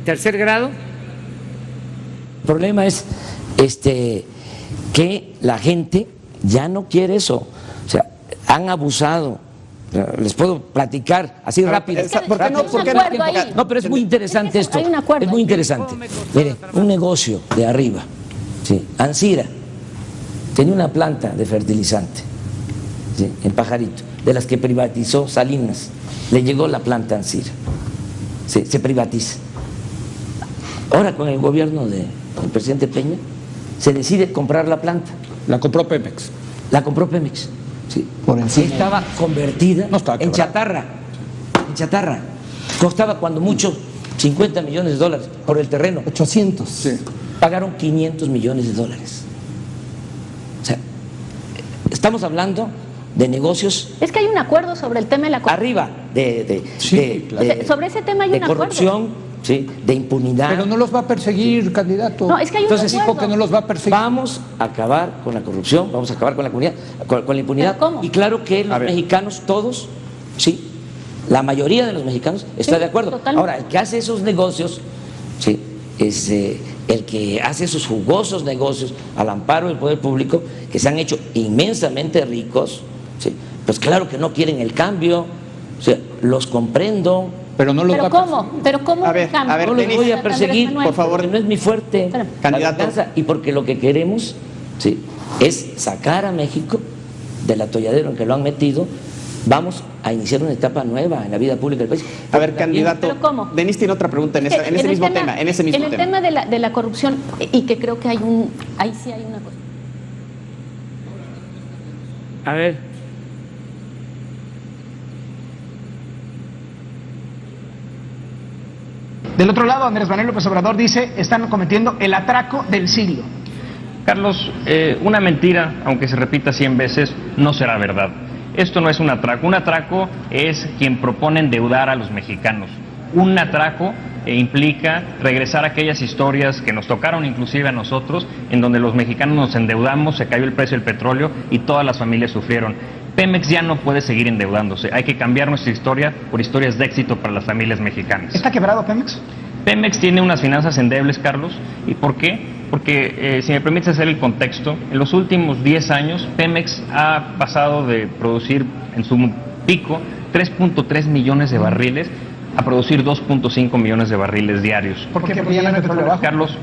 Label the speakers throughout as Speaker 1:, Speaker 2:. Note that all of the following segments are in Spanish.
Speaker 1: tercer grado.
Speaker 2: El problema es que la gente ya no quiere eso, o sea, han abusado. Les puedo platicar así rápido. No, pero es muy interesante esto. Es muy interesante. Mire, un negocio de arriba, sí, Ancira, tenía una planta de fertilizante, sí, en Pajarito, de las que privatizó Salinas. Le llegó la planta Ancira, sí, se privatiza. Ahora con el gobierno del presidente Peña se decide comprar la planta.
Speaker 3: La compró Pemex.
Speaker 2: La compró Pemex. Sí.
Speaker 3: Por encima.
Speaker 2: Estaba convertida en chatarra. En chatarra. Costaba cuando mucho 50 millones de dólares por el terreno.
Speaker 3: 800. Sí.
Speaker 2: Pagaron 500 millones de dólares. O sea, estamos hablando de negocios.
Speaker 4: Es que hay un acuerdo sobre el tema de la corrupción.
Speaker 2: Arriba
Speaker 4: sobre ese tema hay un acuerdo.
Speaker 2: Corrupción. Sí, de impunidad.
Speaker 3: Pero no los va a perseguir, candidato.
Speaker 4: No, es que hay un
Speaker 2: Entonces
Speaker 4: acuerdo.
Speaker 3: Dijo que no los va a perseguir.
Speaker 2: Vamos a acabar con la corrupción, vamos a acabar con la comunidad, con la impunidad.
Speaker 4: ¿Pero cómo?
Speaker 2: Y claro que los mexicanos, todos, sí, la mayoría de los mexicanos está de acuerdo.
Speaker 4: Totalmente.
Speaker 2: Ahora, el que hace esos negocios, sí, es el que hace esos jugosos negocios al amparo del poder público, que se han hecho inmensamente ricos, sí, pues claro que no quieren el cambio, o sea, los comprendo.
Speaker 3: Pero no los va a
Speaker 4: ¿cómo? ¿Pero cómo?
Speaker 5: A ver,
Speaker 2: No los voy a perseguir,
Speaker 5: por favor.
Speaker 2: porque no es mi fuerte.
Speaker 5: Candidato.
Speaker 2: La venganza, y porque lo que queremos, sí, es sacar a México del atolladero en que lo han metido. Vamos a iniciar una etapa nueva en la vida pública del país.
Speaker 5: A ver, candidato.
Speaker 4: ¿Pero cómo?
Speaker 5: Denis tiene otra pregunta en ese mismo tema. En el
Speaker 4: tema de la corrupción, y que creo que ahí sí hay una cosa.
Speaker 1: A ver.
Speaker 6: Del otro lado, Andrés Manuel López Obrador dice, están cometiendo el atraco del siglo.
Speaker 7: Carlos, una mentira, aunque se repita 100 veces, no será verdad. Esto no es un atraco. Un atraco es quien propone endeudar a los mexicanos. Un atraco implica regresar a aquellas historias que nos tocaron inclusive a nosotros, en donde los mexicanos nos endeudamos, se cayó el precio del petróleo y todas las familias sufrieron. Pemex ya no puede seguir endeudándose. Hay que cambiar nuestra historia por historias de éxito para las familias mexicanas.
Speaker 6: ¿Está quebrado Pemex?
Speaker 7: Pemex tiene unas finanzas endebles, Carlos. ¿Y por qué? Porque, si me permites hacer el contexto, en los últimos 10 años Pemex ha pasado de producir en su pico 3.3 millones de barriles a producir 2.5 millones de barriles diarios.
Speaker 6: ¿Por qué? Porque ya no hay petróleo abajo.
Speaker 7: Carlos,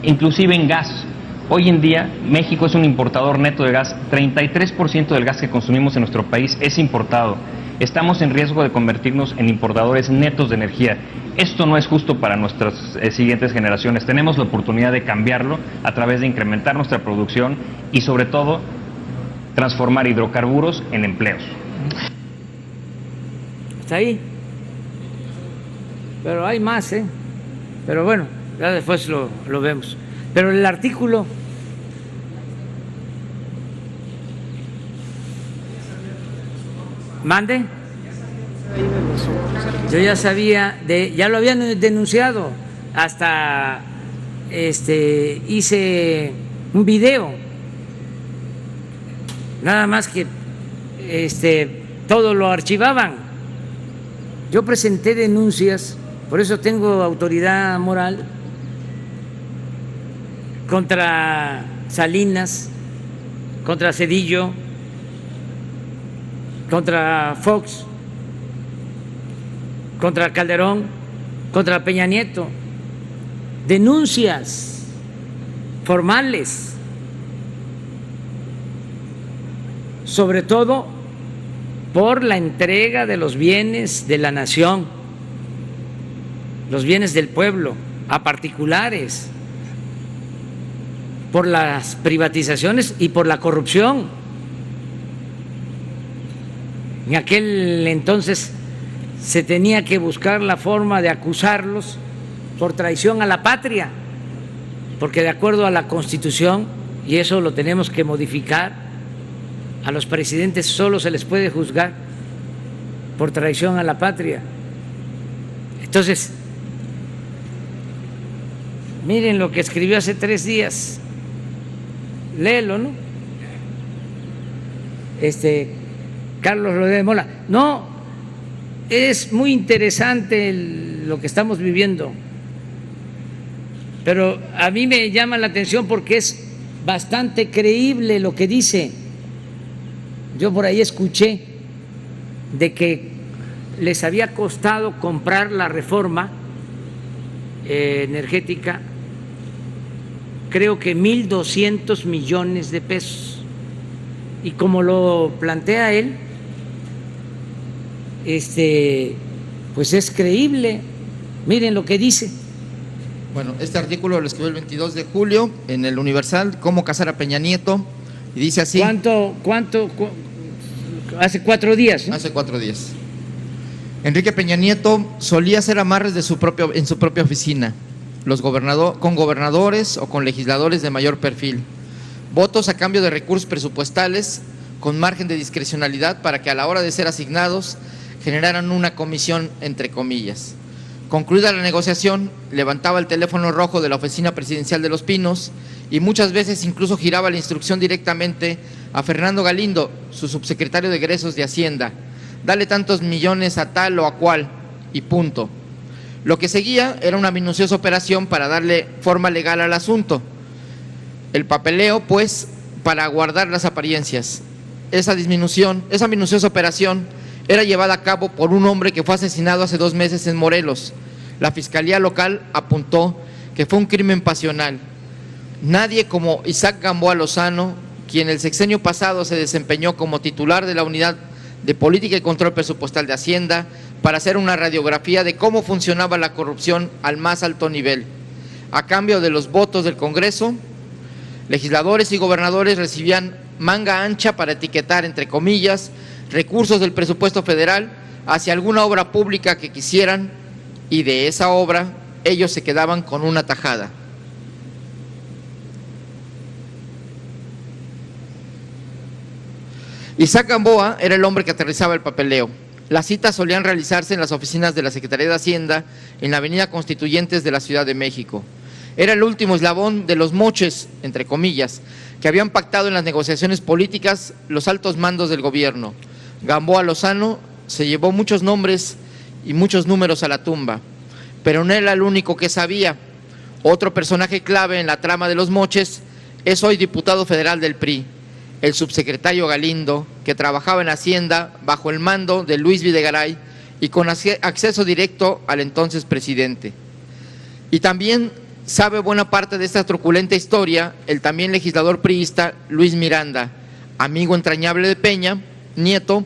Speaker 7: inclusive en gas. Hoy en día México es un importador neto de gas. 33% del gas que consumimos en nuestro país es importado. Estamos en riesgo de convertirnos en importadores netos de energía. Esto no es justo para nuestras siguientes generaciones. Tenemos la oportunidad de cambiarlo a través de incrementar nuestra producción y sobre todo transformar hidrocarburos en empleos.
Speaker 1: Hasta ahí. Pero hay más, ¿eh? Pero bueno, ya después lo vemos. Pero el artículo mande. Yo ya sabía ya lo habían denunciado, hasta hice un video. Nada más que todo lo archivaban. Yo presenté denuncias, por eso tengo autoridad moral contra Salinas, contra Zedillo, contra Fox, contra Calderón, contra Peña Nieto. Denuncias formales, sobre todo por la entrega de los bienes de la nación, los bienes del pueblo, a particulares, por las privatizaciones y por la corrupción. En aquel entonces se tenía que buscar la forma de acusarlos por traición a la patria, porque de acuerdo a la Constitución, y eso lo tenemos que modificar, a los presidentes solo se les puede juzgar por traición a la patria. Entonces, miren lo que escribió hace 3 días, léelo, ¿no? Carlos Loret de Mola. No, es muy interesante lo que estamos viviendo. Pero a mí me llama la atención porque es bastante creíble lo que dice. Yo por ahí escuché de que les había costado comprar la reforma energética, creo que 1.200 millones de pesos. Y como lo plantea él, pues es creíble. Miren lo que dice.
Speaker 8: Bueno, este artículo lo escribió el 22 de julio en el Universal, Cómo casar a Peña Nieto, y dice así.
Speaker 1: ¿Cuánto? Hace 4 días, ¿no?
Speaker 8: Hace 4 días. Enrique Peña Nieto solía hacer amarres en su propia oficina, con gobernadores o con legisladores de mayor perfil, votos a cambio de recursos presupuestales con margen de discrecionalidad para que a la hora de ser asignados generaran una comisión entre comillas. Concluida la negociación, levantaba el teléfono rojo de la oficina presidencial de Los Pinos y muchas veces incluso giraba la instrucción directamente a Fernando Galindo, su subsecretario de Egresos de Hacienda. Dale tantos millones a tal o a cual y punto. Lo que seguía era una minuciosa operación para darle forma legal al asunto. El papeleo, pues, para guardar las apariencias. Esa minuciosa operación era llevada a cabo por un hombre que fue asesinado hace 2 meses en Morelos. La Fiscalía Local apuntó que fue un crimen pasional. Nadie como Isaac Gamboa Lozano, quien el sexenio pasado se desempeñó como titular de la Unidad de Política y Control Presupuestal de Hacienda, para hacer una radiografía de cómo funcionaba la corrupción al más alto nivel. A cambio de los votos del Congreso, legisladores y gobernadores recibían manga ancha para etiquetar, entre comillas, recursos del presupuesto federal hacia alguna obra pública que quisieran, y de esa obra ellos se quedaban con una tajada. Isaac Gamboa era el hombre que aterrizaba el papeleo. Las citas solían realizarse en las oficinas de la Secretaría de Hacienda en la Avenida Constituyentes de la Ciudad de México. Era el último eslabón de los moches, entre comillas, que habían pactado en las negociaciones políticas los altos mandos del gobierno. Gamboa Lozano se llevó muchos nombres y muchos números a la tumba, pero no era el único que sabía. Otro personaje clave en la trama de los moches es hoy diputado federal del PRI, el subsecretario Galindo, que trabajaba en Hacienda bajo el mando de Luis Videgaray y con acceso directo al entonces presidente. Y también sabe buena parte de esta truculenta historia el también legislador priista Luis Miranda, amigo entrañable de Peña Nieto,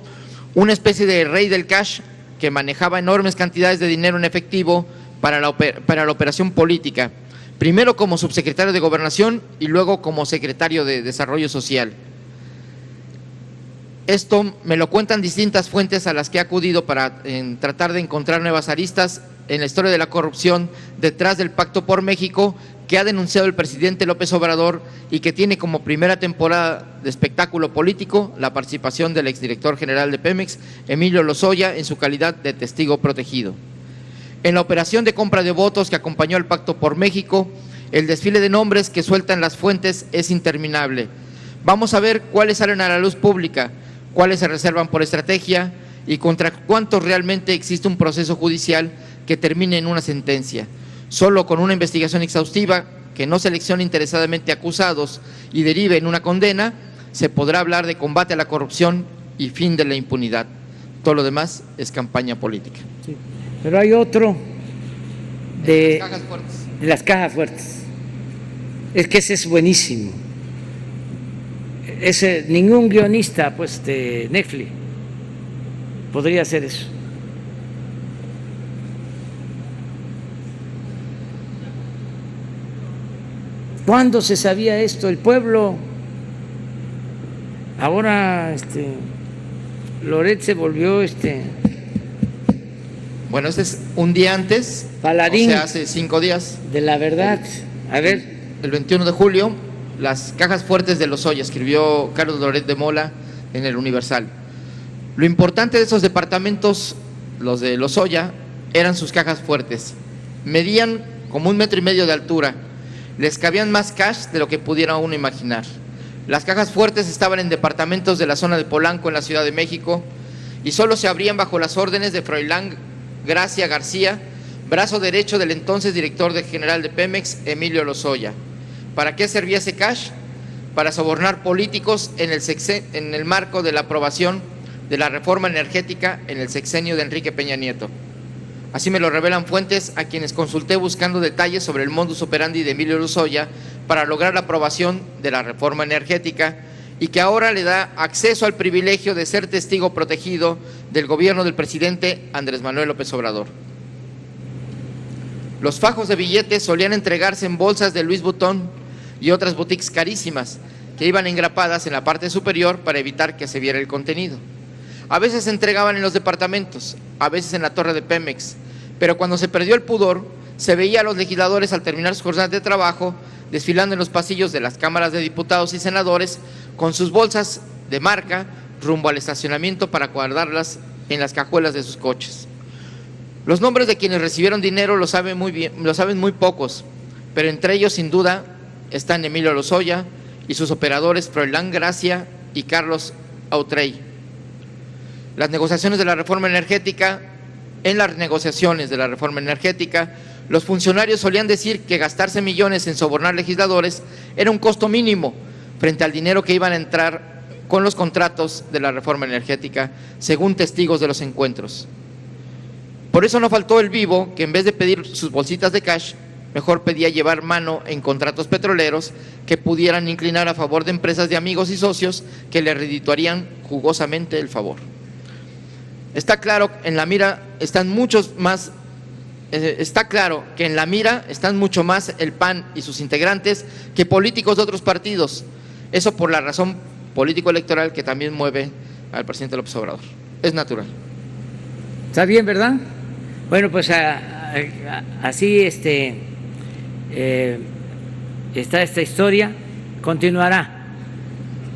Speaker 8: una especie de rey del cash que manejaba enormes cantidades de dinero en efectivo para la operación política, primero como subsecretario de Gobernación y luego como secretario de Desarrollo Social. Esto me lo cuentan distintas fuentes a las que he acudido para tratar de encontrar nuevas aristas en la historia de la corrupción detrás del Pacto por México que ha denunciado el presidente López Obrador y que tiene como primera temporada de espectáculo político la participación del exdirector general de Pemex, Emilio Lozoya, en su calidad de testigo protegido. En la operación de compra de votos que acompañó al Pacto por México, el desfile de nombres que sueltan las fuentes es interminable. Vamos a ver cuáles salen a la luz pública, cuáles se reservan por estrategia y contra cuántos realmente existe un proceso judicial que termine en una sentencia. Solo con una investigación exhaustiva que no seleccione interesadamente acusados y derive en una condena, se podrá hablar de combate a la corrupción y fin de la impunidad. Todo lo demás es campaña política.
Speaker 1: Sí. Pero hay otro de
Speaker 8: las cajas fuertes.
Speaker 1: De las cajas fuertes. Es que ese es buenísimo. Ningún guionista pues de Netflix podría hacer eso. ¿Cuándo se sabía esto? El pueblo. Ahora Loret se volvió
Speaker 8: Bueno, este es un día antes,
Speaker 1: paladín,
Speaker 8: o sea, hace 5 días.
Speaker 1: De la verdad. A ver.
Speaker 8: El 21 de julio, las cajas fuertes de Lozoya, escribió Carlos Loret de Mola en el Universal. Lo importante de esos departamentos, los de Lozoya, eran sus cajas fuertes. Medían como 1,5 metros de altura. Les cabían más cash de lo que pudiera uno imaginar. Las cajas fuertes estaban en departamentos de la zona de Polanco, en la Ciudad de México, y solo se abrían bajo las órdenes de Froilán Gracia García, brazo derecho del entonces director general de Pemex, Emilio Lozoya. ¿Para qué servía ese cash? Para sobornar políticos en el marco de la aprobación de la reforma energética en el sexenio de Enrique Peña Nieto. Así me lo revelan fuentes a quienes consulté buscando detalles sobre el modus operandi de Emilio Lozoya para lograr la aprobación de la reforma energética y que ahora le da acceso al privilegio de ser testigo protegido del gobierno del presidente Andrés Manuel López Obrador. Los fajos de billetes solían entregarse en bolsas de Louis Vuitton y otras boutiques carísimas que iban engrapadas en la parte superior para evitar que se viera el contenido. A veces se entregaban en los departamentos, a veces en la torre de Pemex, pero cuando se perdió el pudor, se veía a los legisladores al terminar sus jornadas de trabajo desfilando en los pasillos de las cámaras de diputados y senadores con sus bolsas de marca rumbo al estacionamiento para guardarlas en las cajuelas de sus coches. Los nombres de quienes recibieron dinero lo saben muy pocos, pero entre ellos sin duda están Emilio Lozoya y sus operadores Froilán Gracia y Carlos Autrey. En las negociaciones de la reforma energética, los funcionarios solían decir que gastarse millones en sobornar legisladores era un costo mínimo frente al dinero que iban a entrar con los contratos de la reforma energética, según testigos de los encuentros. Por eso no faltó el vivo que en vez de pedir sus bolsitas de cash, mejor pedía llevar mano en contratos petroleros que pudieran inclinar a favor de empresas de amigos y socios que le redituarían jugosamente el favor. Está claro que en la mira están mucho más el PAN y sus integrantes que políticos de otros partidos. Eso por la razón político-electoral que también mueve al presidente López Obrador. Es natural.
Speaker 1: ¿Está bien, verdad? Bueno, pues así está esta historia, continuará.